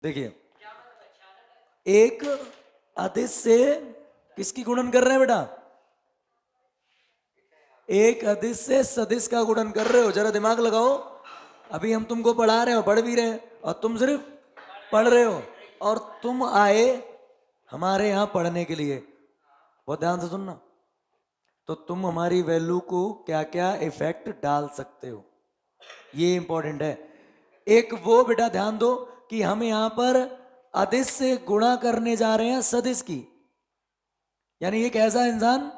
देखिए, एक अधिस से किसकी गुणन कर रहे हैं बेटा? एक अधिस से सदिश का गुणन कर रहे हो। जरा दिमाग लगाओ। अभी हम तुमको पढ़ा रहे हो, पढ़ भी रहे हैं, और तुम सिर्फ पढ़ रहे हो, और तुम आए हमारे यहाँ पढ़ने के लिए। बहुत ध्यान से सुनना। तो तुम हमारी वैल्यू को क्या क्या इफेक्ट डाल सकते हो, ये इंपॉर्टेंट है। एक वो बेटा ध्यान दो कि हम यहां पर अधिस से गुणा करने जा रहे हैं सदिश की, यानी एक ऐसा इंसान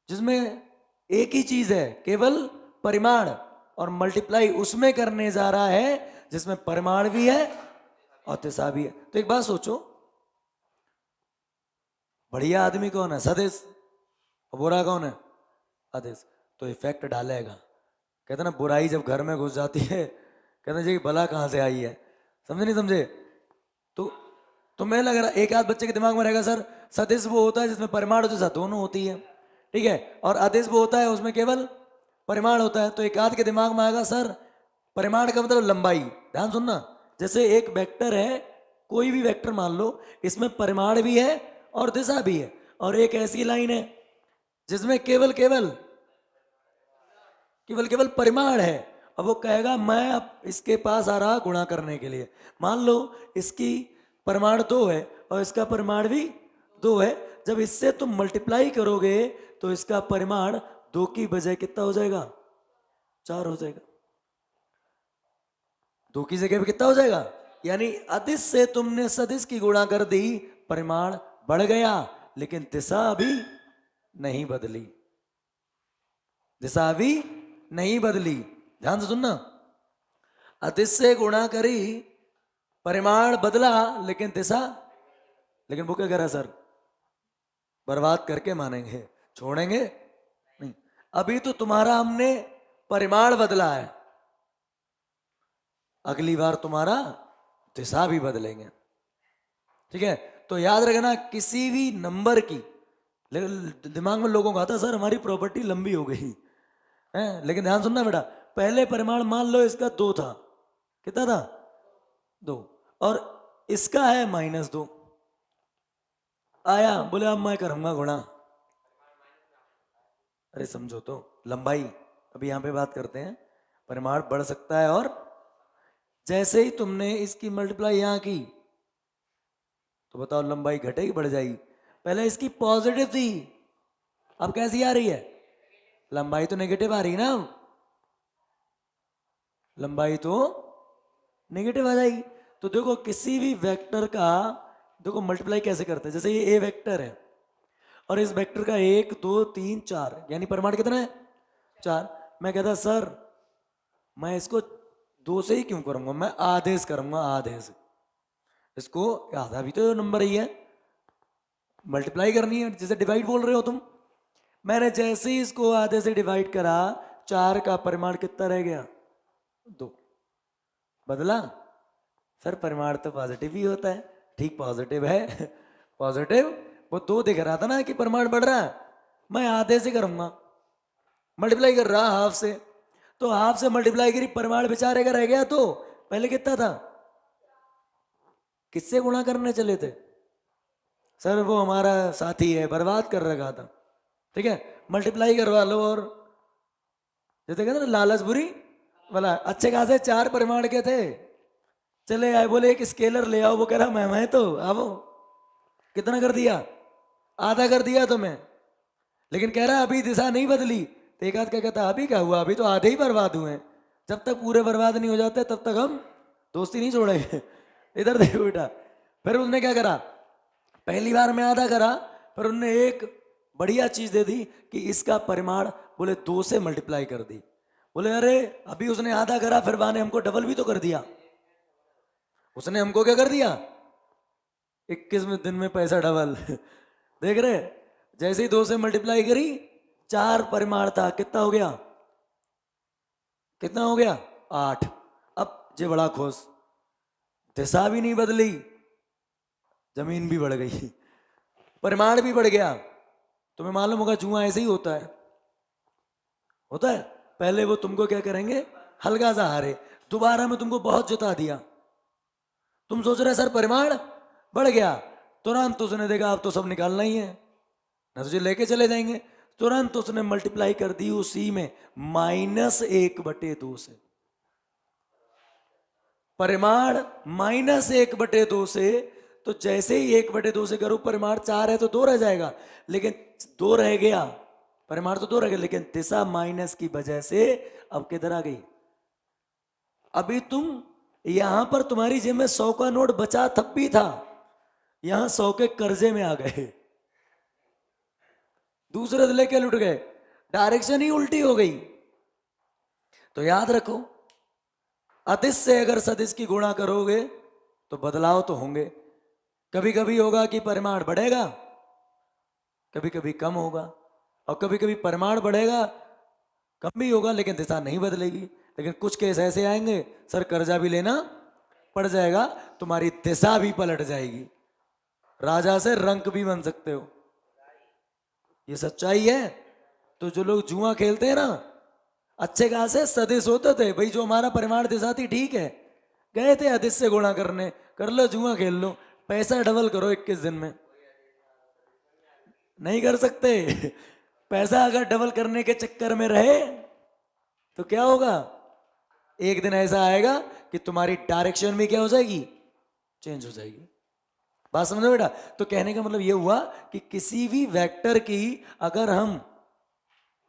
जिसमें एक ही चीज है, केवल परिमाण, और मल्टीप्लाई उसमें करने जा रहा है जिसमें परिमाण भी है और दिशा भी है। तो एक बात सोचो, बढ़िया आदमी कौन है? सदिश। और बुरा कौन है? अधिस। तो इफेक्ट डालेगा। कहते ना, बुराई जब घर में घुस जाती है, कहते जी भला कहाँ से आई है। समझे नहीं समझे? तो तुम्हें लग रहा, एक आध बच्चे के दिमाग में रहेगा सर सदिश वो होता है जिसमें परिमाण और दिशा दोनों होती है, ठीक है, और अधिस वो होता है उसमें केवल परिमाण होता है। तो एक आध के दिमाग में आएगा सर परिमाण का मतलब लंबाई। ध्यान सुनना, जैसे एक वेक्टर है, कोई भी वेक्टर मान लो, इसमें परिमाण भी है और दिशा भी है, और एक ऐसी लाइन है जिसमें केवल केवल केवल केवल परिमाण है। अब वो कहेगा मैं अब इसके पास आ रहा गुणा करने के लिए। मान लो इसकी परिमाण 2 है और इसका परिमाण भी 2 है। जब इससे तुम मल्टीप्लाई करोगे तो इसका परिमाण 2 की बजाय कितना हो जाएगा? 4 हो जाएगा। 2 की जगह पे कितना हो जाएगा? यानी अधिस से तुमने सदिश की गुणा कर दी, परिमाण बढ़ गया, लेकिन दिशा अभी नहीं बदली। दिशा अभी नहीं बदली। ध्यान से सुनना, अधिस से गुणा करी, परिमाण बदला, लेकिन दिशा, लेकिन वो क्या कह रहा है सर? बर्बाद करके मानेंगे, छोड़ेंगे नहीं। अभी तो तुम्हारा हमने परिमाण बदला है, अगली बार तुम्हारा दिशा भी बदलेंगे, ठीक है? तो याद रखना, किसी भी नंबर की, दिमाग में लोगों का आता है सर हमारी प्रॉपर्टी लंबी हो गई है, लेकिन ध्यान सुनना बेटा, पहले परिमाण मान लो इसका 2 था, कितना था? 2, और इसका है -2। आया, बोले अब मैं करूंगा गुणा। अरे समझो तो, लंबाई, अभी यहां पे बात करते हैं, परिमाण बढ़ सकता है, और जैसे ही तुमने इसकी मल्टीप्लाई यहां की तो बताओ लंबाई घटेगी बढ़ जाएगी? पहले इसकी पॉजिटिव थी, अब कैसी आ रही है? लंबाई तो नेगेटिव आ रही है ना, लंबाई तो नेगेटिव आ जाएगी। तो देखो किसी भी वेक्टर का, देखो मल्टीप्लाई कैसे करते हैं, जैसे ये ए वेक्टर है और इस वेक्टर का 1 2 3 4, यानी परिमाण कितना है? 4। मैं कहता सर मैं इसको 2 से ही क्यों करूंगा, मैं आधे से करूंगा, आधे से। इसको आधा भी तो नंबर ही है, मल्टीप्लाई करनी है, जैसे डिवाइड बोल रहे हो तुम। मैंने जैसे ही इसको आधे से डिवाइड करा, 4 का परिमाण कितना रह गया? 2। बदला? सर परिमाण तो पॉजिटिव ही होता है। ठीक, पॉजिटिव है पॉजिटिव, वो 2 दिख रहा था ना कि परिमाण बढ़ रहा है, मैं आधे से करूंगा, मल्टीप्लाई कर रहा हाफ से, तो हाफ से मल्टीप्लाई करी, परिमाण बेचारे का रह गया। तो पहले कितना था? किससे गुणा करने चले थे? सर वो हमारा साथी है, बर्बाद कर रखा था, ठीक है, मल्टीप्लाई करवा लो। और जैसे कहते ना लालच बुरी वाला, अच्छे खासे 4 परिमाण के थे, चले आए, बोले एक स्केलर ले आओ, वो कह रहा मैं तो आओ, कितना कर दिया? आधा कर दिया तुम्हें, लेकिन कह रहा अभी दिशा नहीं बदली। तो एक आध क्या कहता अभी क्या हुआ, अभी तो आधे ही बर्बाद हुए हैं, जब तक पूरे बर्बाद नहीं हो जाते तब तक हम दोस्ती नहीं छोड़ेंगे इधर देखो बेटा, फिर उसने क्या करा, पहली बार में आधा करा, पर उनने एक बढ़िया चीज दे दी कि इसका परिमाण बोले 2 से मल्टीप्लाई कर दी। बोले अरे अभी उसने आधा करा, फिर ने हमको डबल भी तो कर दिया। उसने हमको क्या कर दिया? 21वें दिन में पैसा डबल देख रहे, जैसे ही 2 से मल्टीप्लाई करी, 4 परिमाण था, कितना हो गया? कितना हो गया? 8। अब जे बड़ा खुश, दिशा भी नहीं बदली, जमीन भी बढ़ गई, परिमाण भी बढ़ गया। तुम्हें मालूम होगा जुआ ऐसे ही होता है, होता है, पहले वो तुमको क्या करेंगे, हल्का सा हारे, दोबारा में तुमको बहुत जिता दिया, तुम सोच रहे सर परिमाण बढ़ गया, तुरंत उसने देखा अब तो सब निकालना ही है ना, तुझे लेके चले जाएंगे, तुरंत उसने मल्टीप्लाई कर दी उसी में -1/2 से। परिमाण -1/2 से, तो जैसे ही 1/2 से करूं परिमाण 4 है तो 2 रह जाएगा, लेकिन 2 रह गया, परिमाण तो 2 रह गया, लेकिन दिशा माइनस की वजह से अब किधर आ गई। अभी तुम यहां पर तुम्हारी जेब में 100 का नोट बचा तब भी था, यहां 100 के कर्जे में आ गए, दूसरे से लेके लुट गए, डायरेक्शन ही उल्टी हो गई। तो याद रखो, अदिश से अगर सदिश की गुणा करोगे तो बदलाव तो होंगे, कभी कभी होगा कि परिमाण बढ़ेगा, कभी कभी कम होगा, और कभी कभी परिमाण बढ़ेगा कम भी होगा लेकिन दिशा नहीं बदलेगी। लेकिन कुछ केस ऐसे आएंगे सर कर्जा भी लेना पड़ जाएगा, तुम्हारी दिशा भी पलट जाएगी, राजा से रंक भी बन सकते हो, ये सच्चाई है। तो जो लोग जुआ खेलते हैं ना, अच्छे खासे सदिश होते थे भाई, जो हमारा परिमाण दिशा थी ठीक है, गए थे अदिश से गुणा करने, कर लो जुआ खेल लो, पैसा डबल करो 21 दिन में, नहीं कर सकते। पैसा अगर डबल करने के चक्कर में रहे तो क्या होगा, एक दिन ऐसा आएगा कि तुम्हारी डायरेक्शन भी क्या हो जाएगी, चेंज हो जाएगी। बात समझो बेटा। तो कहने का मतलब ये हुआ कि किसी भी वेक्टर की अगर हम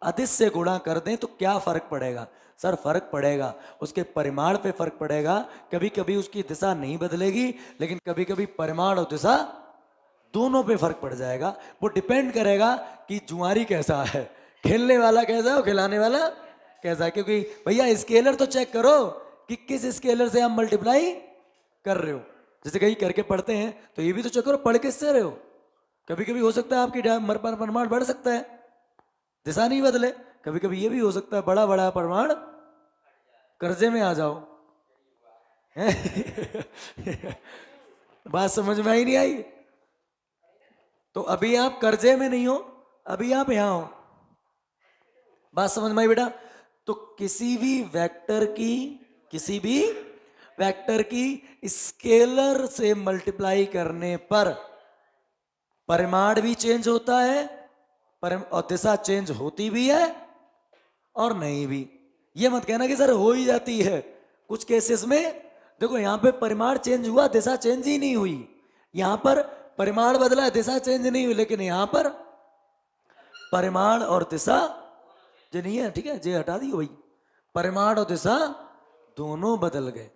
अदिश से गुणा कर दें तो क्या फर्क पड़ेगा, सर फर्क पड़ेगा उसके परिमाण पे फर्क पड़ेगा, कभी कभी उसकी दिशा नहीं बदलेगी, लेकिन कभी कभी परिमाण और दिशा दोनों पे फर्क पड़ जाएगा। वो डिपेंड करेगा कि जुआरी कैसा है, खेलने वाला कैसा है, खिलाने वाला कैसा है। क्योंकि भैया स्केलर तो चेक करो कि किस स्केलर से आप मल्टीप्लाई कर रहे हो, जैसे कहीं करके पढ़ते हैं तो ये भी तो चेक करो पढ़ किससे रहे हो। कभी कभी हो सकता है आपकी परिमाण बढ़ सकता है, दिशा नहीं बदले, कभी कभी ये भी हो सकता है बड़ा बड़ा परिमाण कर्जे में आ जाओ। बात समझ में आई नहीं आई। तो अभी आप कर्जे में नहीं हो, अभी आप यहां हो, बात समझ में आई बेटा। तो किसी भी वेक्टर की स्केलर से मल्टीप्लाई करने पर परिमाण भी चेंज होता है, और दिशा चेंज होती भी है और नहीं भी। ये मत कहना कि सर हो ही जाती है, कुछ केसेस में देखो यहां पे परिमाण चेंज हुआ, दिशा चेंज ही नहीं हुई, यहां पर परिमाण बदला, दिशा चेंज नहीं हुई, लेकिन यहां पर परिमाण और दिशा जो नहीं है, ठीक है जे हटा दी भाई, परिमाण और दिशा दोनों बदल गए।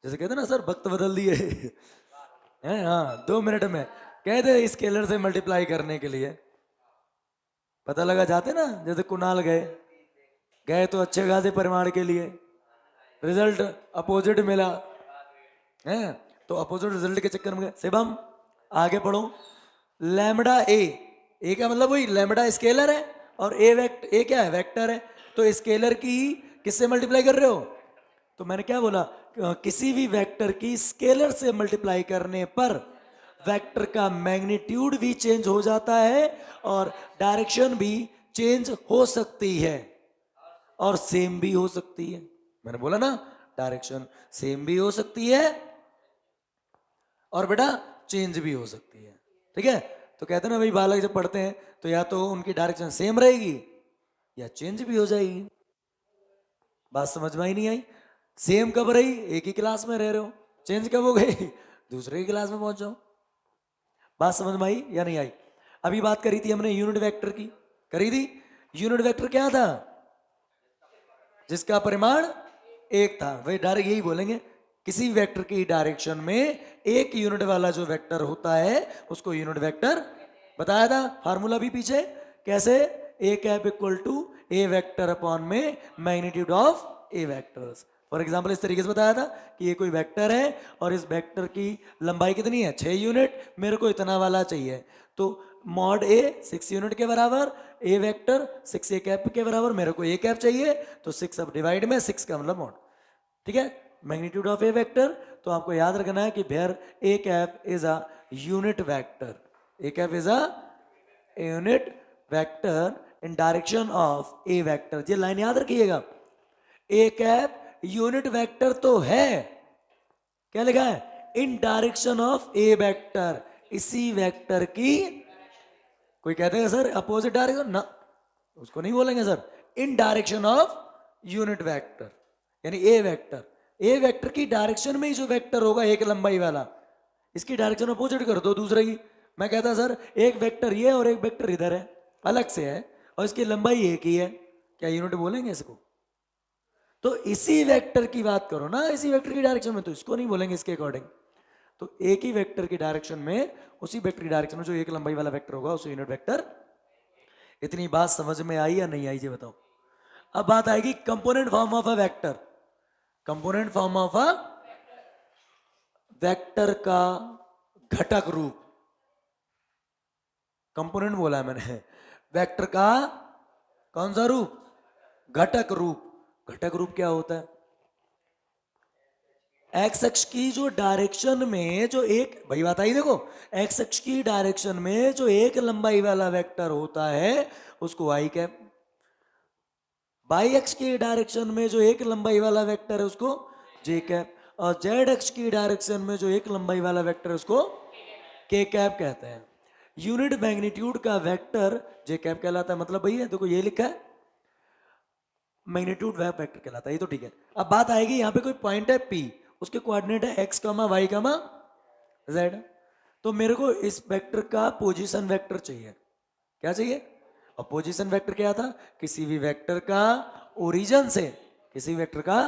जैसे कहते ना सर वक्त बदल दिए हैं, हाँ 2 मिनट में कहते स्केलर से मल्टीप्लाई करने के लिए पता लगा जाते ना, जैसे कुणाल गए तो अच्छे खासे परिमाण के लिए, रिजल्ट अपोजिट मिला है, तो अपोजिट रिजल्ट के चक्कर में गए। शिवम आगे पढ़ो, लैम्बडा ए का मतलब वही लैम्बडा स्केलर है और ए क्या है, वेक्टर है। तो स्केलर की किससे मल्टीप्लाई कर रहे हो, तो मैंने क्या बोला, किसी भी वेक्टर की स्केलर से मल्टीप्लाई करने पर वेक्टर का मैग्नीट्यूड भी चेंज हो जाता है और डायरेक्शन भी चेंज हो सकती है और सेम भी हो सकती है। मैंने बोला ना डायरेक्शन सेम भी हो सकती है और बेटा चेंज भी हो सकती है, ठीक है। तो कहते हैं ना भाई बालक जब पढ़ते हैं तो या तो उनकी डायरेक्शन सेम रहेगी या चेंज भी हो जाएगी। बात समझ में ही नहीं आई। सेम कब रही, एक ही क्लास में रह रहे हो, चेंज कब हो गई, दूसरे ही क्लास में पहुंच जाओ। बात समझ में आई या नहीं आई। अभी बात करी थी हमने यूनिट वेक्टर की, करी थी। यूनिट वेक्टर क्या था, जिसका परिमाण 1 था, वही डायरेक्ट यही बोलेंगे, किसी वेक्टर की डायरेक्शन में एक यूनिट वाला जो वेक्टर होता है उसको यूनिट वेक्टर बताया था। फार्मूला भी पीछे कैसे, a cap equal to a vector upon में magnitude of a vectors. For example इस तरीके से बताया था कि ये कोई वेक्टर है और इस वेक्टर की लंबाई कितनी है 6 यूनिट, मेरे को इतना वाला चाहिए, तो मॉड ए 6 यूनिट के बराबर, ए वेक्टर 6 ए कैप के बराबर, मेरे को ए कैप चाहिए तो 6 अब डिवाइड में 6 का मतलब मॉड, ठीक है, मैग्नीट्यूड ऑफ ए वेक्टर। तो आपको याद रखना है कि where A cap is a unit vector, A cap is a unit vector in direction of A vector. ये लाइन याद रखिएगा, ए कैप यूनिट वेक्टर तो है, क्या लिखा है, इन डायरेक्शन ऑफ ए वेक्टर, इसी वेक्टर की, कोई कहते हैं सर अपोजिट डायरेक्शन ना, उसको नहीं बोलेंगे sir, in direction of unit vector, यानी ए वेक्टर, ए वेक्टर की डायरेक्शन में ही जो वेक्टर होगा एक लंबाई वाला, इसकी डायरेक्शन अपोजिट कर दो दूसरे की। मैं कहता सर एक वेक्टर ये और एक वेक्टर इधर है, अलग से है, और इसकी लंबाई एक ही है, क्या यूनिट बोलेंगे इसको? तो इसी वेक्टर की बात करो ना, इसी वेक्टर की डायरेक्शन में, तो इसको नहीं बोलेंगे इसके अकॉर्डिंग। तो एक ही वेक्टर की डायरेक्शन में, उसी वेक्टर की डायरेक्शन में जो एक लंबाई वाला वेक्टर होगा उसे यूनिट वेक्टर। इतनी बात समझ में आई या नहीं आई ये बताओ। अब बात आएगी component form of a vector. Component form of a vector का घटक रूप, कंपोनेंट बोला है मैंने, वेक्टर का कौन सा रूप? घटक रूप। घटक रूप क्या होता है? एक्स अक्ष की जो डायरेक्शन में जो एक, भाई बात आई देखो, एक्स अक्ष की डायरेक्शन में जो एक लंबाई वाला वेक्टर होता है उसको आई कैप, वाई अक्ष की डायरेक्शन में जो एक लंबाई वाला वेक्टर है उसको जे कैप, और जेड अक्ष की डायरेक्शन में जो एक लंबाई वाला वेक्टर है उसको के कैप कहते हैं। यूनिट मैग्नीट्यूड का वेक्टर जे कैप कहलाता है। मतलब भैया देखो ये लिखा है मैग्नीट्यूड वेक्टर कहलाता है, ये तो ठीक है। अब बात आएगी यहाँ पे कोई पॉइंट है पी, उसके कोऑर्डिनेट है एक्स कमा वाई कमा जेड, तो मेरे को इस वेक्टर का पोजीशन वेक्टर चाहिए। क्या चाहिए? और पोजीशन वेक्टर क्या था? किसी भी वेक्टर का ओरिजिन से, किसी वेक्टर का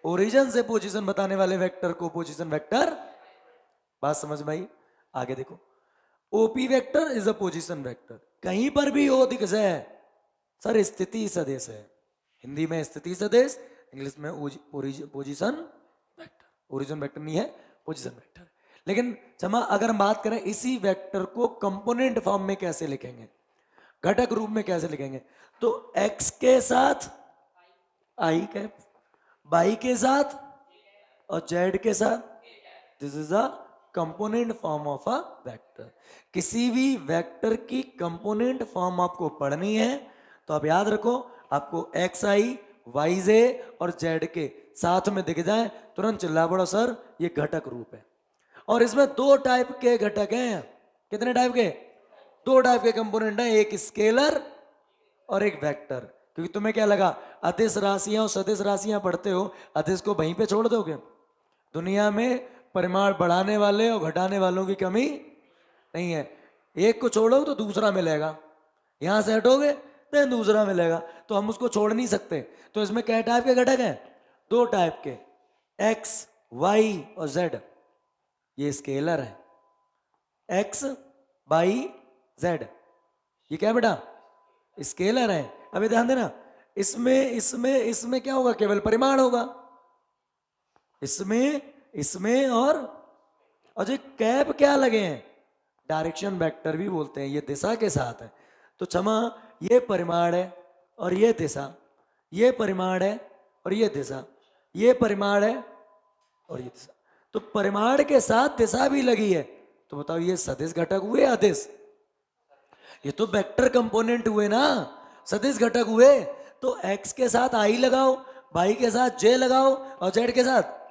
ओरिजिन से पोजीशन बताने वाले वेक्टर को पोजीशन वेक्टर। बात समझ में आई? आगे देखो, OP vector is a position vector, कहीं पर भी हो दिख जाए सर स्थिति सदिश है। हिंदी में स्थिति सदिश, इंग्लिश में पोजीशन वेक्टर। ओरिजिन वेक्टर नहीं है, पोजीशन वेक्टर। लेकिन क्षमा अगर हम बात करें इसी वेक्टर को कंपोनेंट फॉर्म में कैसे लिखेंगे, घटक रूप में कैसे लिखेंगे, तो x के साथ आई कैप, y के साथ और z के साथ, this is a component form of a vector. किसी भी वेक्टर की कंपोनेंट फॉर्म आपको पढ़नी है तो आप याद रखो, आपको एक्स आई वाई जे और जेड के साथ में दिख जाए तुरंत चिल्ला पड़ो सर ये घटक रूप है। और इसमें दो टाइप के घटक हैं। कितने टाइप के? दो टाइप के कंपोनेंट हैं, एक स्केलर और एक वेक्टर। क्योंकि तुम्हें क्या लगा अदिश राशियां और सदिश राशियां पढ़ते हो, अदिश को वहीं पे छोड़ दोगे? दुनिया में परिमाण बढ़ाने वाले और घटाने वालों की कमी नहीं है। एक को छोड़ोगे तो दूसरा मिलेगा, यहां से हटोगे तो दूसरा मिलेगा, तो हम उसको छोड़ नहीं सकते। तो इसमें क्या टाइप के घटक हैं? दो टाइप के, एक्स वाई और जेड। ये स्केलर है, एक्स वाई जेड, ये क्या बेटा? स्केलर है। अभी ध्यान देना, इसमें इसमें इसमें क्या होगा? केवल परिमाण होगा, इसमें इसमें और जो कैप क्या लगे हैं? डायरेक्शन वेक्टर भी बोलते हैं, ये दिशा के साथ है। तो क्षमा, ये परिमाण है और ये दिशा, ये परिमाण है और ये दिशा, ये परिमाण है और ये दिशा। तो परिमाण के साथ दिशा भी लगी है, तो बताओ ये सदिश घटक हुए अदिश? ये तो वेक्टर कंपोनेंट हुए ना, सदिश घटक हुए। तो x के साथ i लगाओ, y के साथ j लगाओ और z के साथ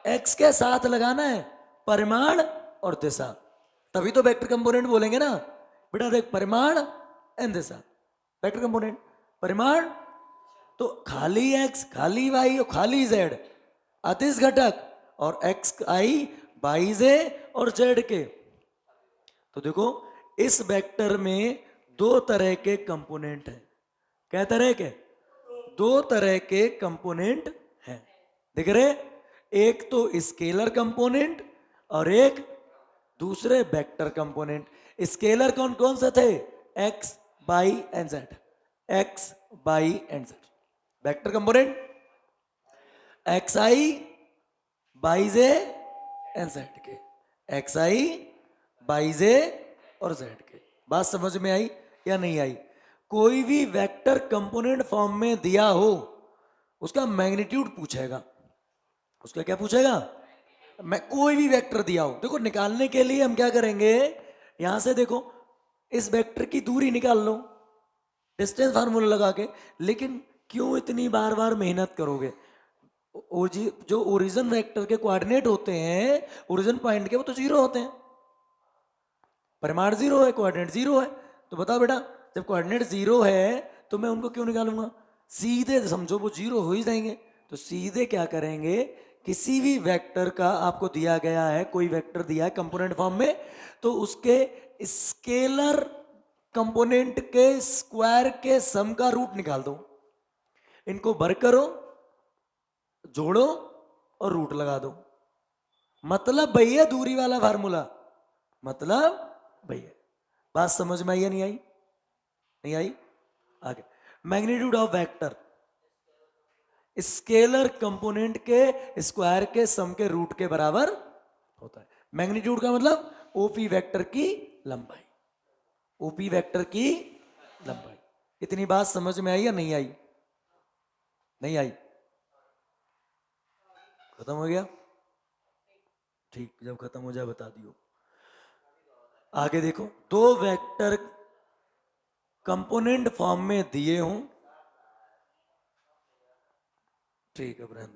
x के साथ लगाना है परिमाण और दिशा, तभी तो वेक्टर कंपोनेंट बोलेंगे ना। बेटा देख, परिमाण एंड दिशा, वेक्टर कंपोनेंट। परिमाण तो खाली x खाली y और खाली z, अदिश घटक और x i y j और z के। तो देखो इस वेक्टर में दो तरह के कंपोनेंट हैं। क्या तरह के? दो तरह के कंपोनेंट हैं, दिख रहे? एक तो स्केलर कंपोनेंट और एक दूसरे वेक्टर कंपोनेंट। स्केलर कौन कौन से थे? X Y and Z, X Y and Z. Vector component X I Y J and Z के, एक्स आई वाई जे और जेड के। बात समझ में आई या नहीं आई? कोई भी वेक्टर कंपोनेंट फॉर्म में दिया हो उसका मैग्नीट्यूड पूछेगा। उसका क्या पूछेगा? मैं कोई भी वेक्टर दिया हो, देखो निकालने के लिए हम क्या करेंगे, यहां से देखो इस वेक्टर की दूरी निकाल लो डिस्टेंस फार्मूला लगा के। लेकिन क्यों इतनी बार बार मेहनत करोगे? जो ओरिजिन वेक्टर के कोऑर्डिनेट होते हैं ओरिजिन पॉइंट के, वो तो जीरो होते हैं। परिमाण जीरो है, कोऑर्डिनेट जीरो है। तो बताओ बेटा, जब कोऑर्डिनेट जीरो है तो मैं उनको क्यों निकालूंगा? सीधे समझो वो जीरो हो ही जाएंगे। तो सीधे क्या करेंगे, किसी भी वेक्टर का आपको दिया गया है, कोई वेक्टर दिया है कंपोनेंट फॉर्म में, तो उसके स्केलर कंपोनेंट के स्क्वायर के सम का रूट निकाल दो। इनको वर्ग करो, जोड़ो और रूट लगा दो। मतलब भैया दूरी वाला फार्मूला, मतलब भैया। बात समझ में आई या नहीं आई? नहीं आई? आगे, magnitude of vector scalar component के स्क्वायर के सम के रूट के बराबर होता है। मैग्नीट्यूड का मतलब ओपी वेक्टर की लंबाई, ओपी वेक्टर की लंबाई। इतनी बात समझ में आई या नहीं आई? नहीं आई? खत्म हो गया? ठीक, जब खत्म हो जाए बता दियो। आगे देखो, दो वेक्टर कंपोनेंट फॉर्म में दिए हों, ठीक है ब्रहण,